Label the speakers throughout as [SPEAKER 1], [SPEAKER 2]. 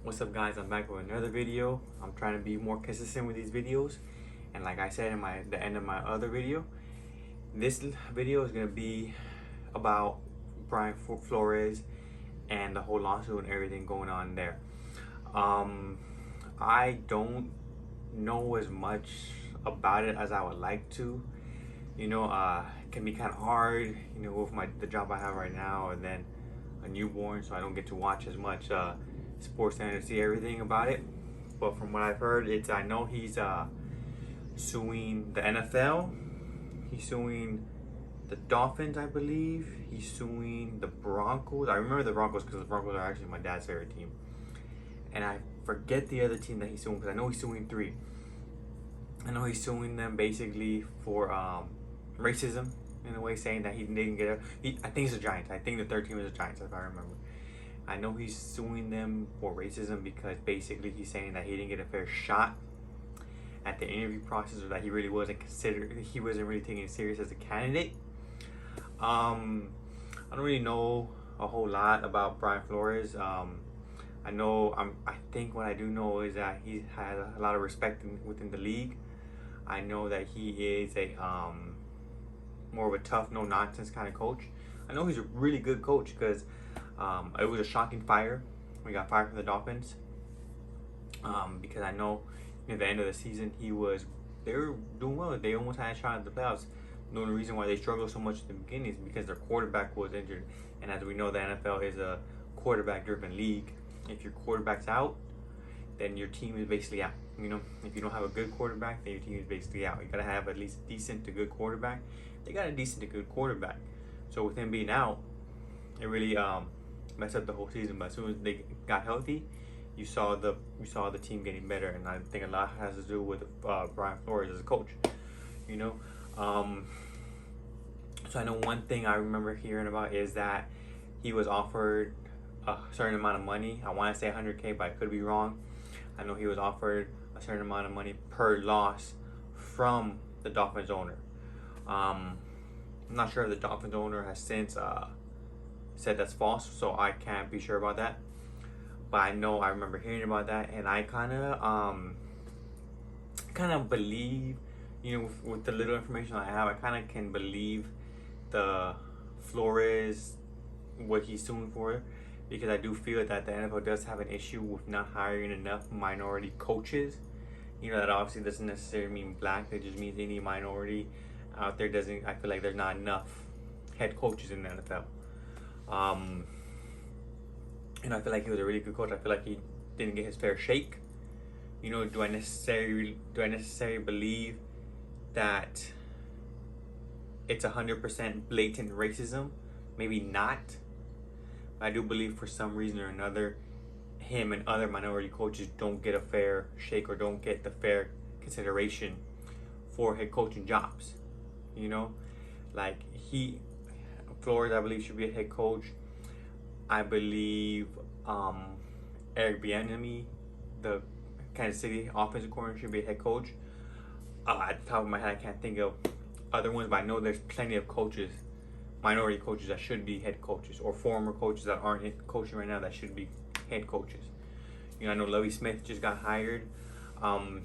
[SPEAKER 1] What's up, guys? I'm back with another video. I'm trying to be more consistent with these videos, and like I said in the end of my other video, this video is gonna be about Flores and the whole lawsuit and everything going on there. Um, I don't know as much about it as I would like to. It can be kind of hard, with the job I have right now, and then a newborn, so I don't get to watch as much sports Center to see everything about it. But from what I've heard, I know he's suing the NFL. He's suing the Dolphins, I believe. He's suing the Broncos. I remember the Broncos because the Broncos are actually my dad's favorite team. And I forget the other team that he's suing because I know he's suing three. I know he's suing them basically for racism, in a way, saying that he didn't get I think it's the Giants. I think the third team is the Giants, if I remember. I know he's suing them for racism because basically he's saying that he didn't get a fair shot at the interview process, or that he wasn't really taken it serious as a candidate. I don't really know a whole lot about Brian Flores. I think what I do know is that he has a lot of respect within the league. I know that he is a more of a tough, no nonsense kind of coach. I know he's a really good coach because it was a shocking fire. We got fired from the Dolphins because I know at the end of the season they were doing well. They almost had a shot at the playoffs. The only reason why they struggled so much at the beginning is because their quarterback was injured, and as we know, the NFL is a quarterback-driven league. If your quarterback's out, then your team is basically out. If you don't have a good quarterback, then your team is basically out. You gotta have at least a decent to good quarterback. They got a decent to good quarterback, so with him being out, it really messed up the whole season. But as soon as they got healthy, you saw the team getting better, and I think a lot has to do with Brian Flores as a coach. So I know one thing I remember hearing about is that he was offered a certain amount of money. I want to say 100K, but I could be wrong. I know he was offered a certain amount of money per loss from the Dolphins owner. I'm not sure if the Dolphins owner has since said that's false, so I can't be sure about that. But I know I remember hearing about that, and I kind of believe, with the little information I have, I kind of can believe the Flores, what he's suing for, because I do feel that the NFL does have an issue with not hiring enough minority coaches. That obviously doesn't necessarily mean black. It just means any minority out there doesn't. I feel like there's not enough head coaches in the NFL. I feel like he was a really good coach. I feel like he didn't get his fair shake. Do I necessarily believe that it's 100% blatant racism? Maybe not. But I do believe for some reason or another, him and other minority coaches don't get a fair shake or don't get the fair consideration for head coaching jobs. Flores, I believe, should be a head coach. I believe Eric Bieniemy, the Kansas City offensive coordinator, should be a head coach. At the top of my head, I can't think of other ones, but I know there's plenty of coaches, minority coaches, that should be head coaches, or former coaches that aren't coaching right now that should be head coaches. I know Lovie Smith just got hired. So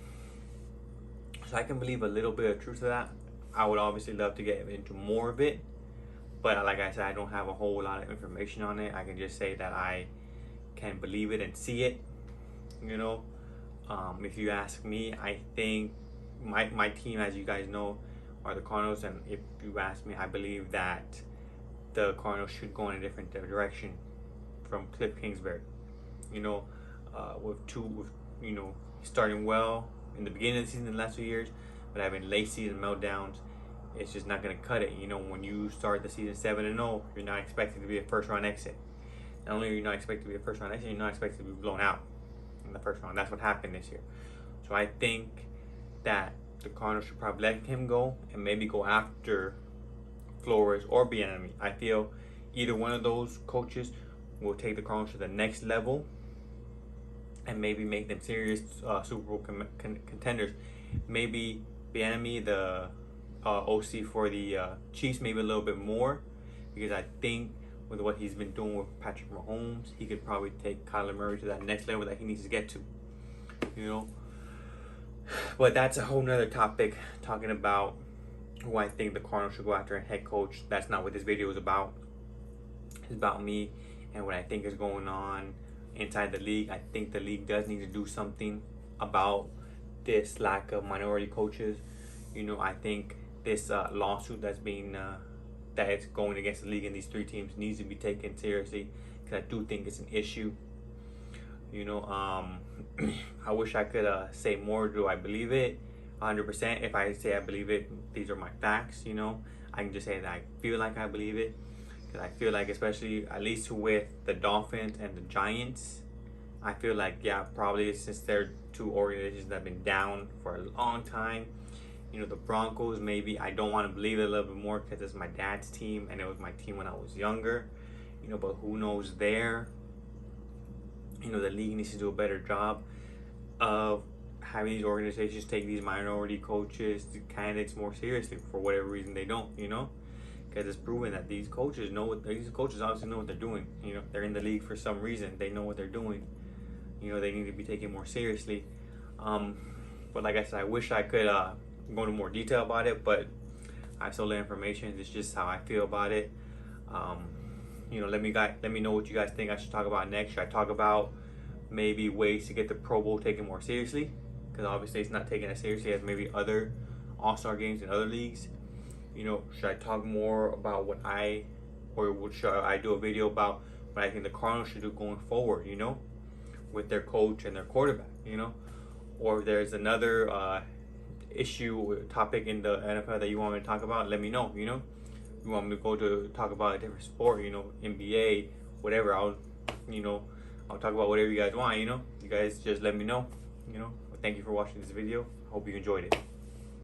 [SPEAKER 1] I can believe a little bit of truth to that. I would obviously love to get into more of it, but like I said, I don't have a whole lot of information on it. I can just say that I can believe it and see it. If you ask me, I think my team, as you guys know, are the Cardinals, and if you ask me, I believe that the Cardinals should go in a different direction from Cliff Kingsbury. Starting well in the beginning of the season the last 2 years, but having late season meltdowns, it's just not going to cut it. When you start the season 7-0, you're not expected to be a first round exit. Not only are you not expected to be a first round exit, you're not expected to be blown out in the first round. That's what happened this year. So I think that the Cardinals should probably let him go and maybe go after Flores or Bieniemy. I feel either one of those coaches will take the Cardinals to the next level and maybe make them serious Super Bowl contenders. Maybe Bieniemy, the OC for the Chiefs, maybe a little bit more, because I think with what he's been doing with Patrick Mahomes, he could probably take Kyler Murray to that next level that he needs to get to, you know. But that's a whole nother topic, talking about who I think the Cardinals should go after a head coach. That's not what this video is about. It's about me and what I think is going on inside the league. I think the league does need to do something about this lack of minority coaches. You know, I think this lawsuit that's being that is going against the league and these three teams needs to be taken seriously, because I do think it's an issue. You know, I wish I could say more. Do I believe it 100%? If I say I believe it, these are my facts. You know, I can just say that I feel like I believe it, because I feel like, especially at least with the Dolphins and the Giants, I feel like, yeah, probably since they're two organizations that have been down for a long time. You know, the Broncos, maybe I don't want to believe it a little bit more because it's my dad's team and it was my team when I was younger. You know, but who knows there? You know, the league needs to do a better job of having these organizations take these minority coaches, the candidates, more seriously. For whatever reason they don't, you know, because it's proven that these coaches obviously know what they're doing. You know, they're in the league for some reason. They know what they're doing. You know, they need to be taken more seriously. But like I said, I wish I could go into more detail about it, but I have so little information. It's just how I feel about it. You know, let me know what you guys think I should talk about next. Should I talk about maybe ways to get the Pro Bowl taken more seriously? Because obviously it's not taken as seriously as maybe other All-Star games in other leagues. You know, should I talk more about should I do a video about what I think the Cardinals should do going forward, you know, with their coach and their quarterback, you know? Or if there's another issue or topic in the NFL that you want me to talk about, let me know, you know? You want me to talk about a different sport, you know, NBA, whatever, I'll talk about whatever you guys want, you know? You guys just let me know, you know? Thank you for watching this video. Hope you enjoyed it.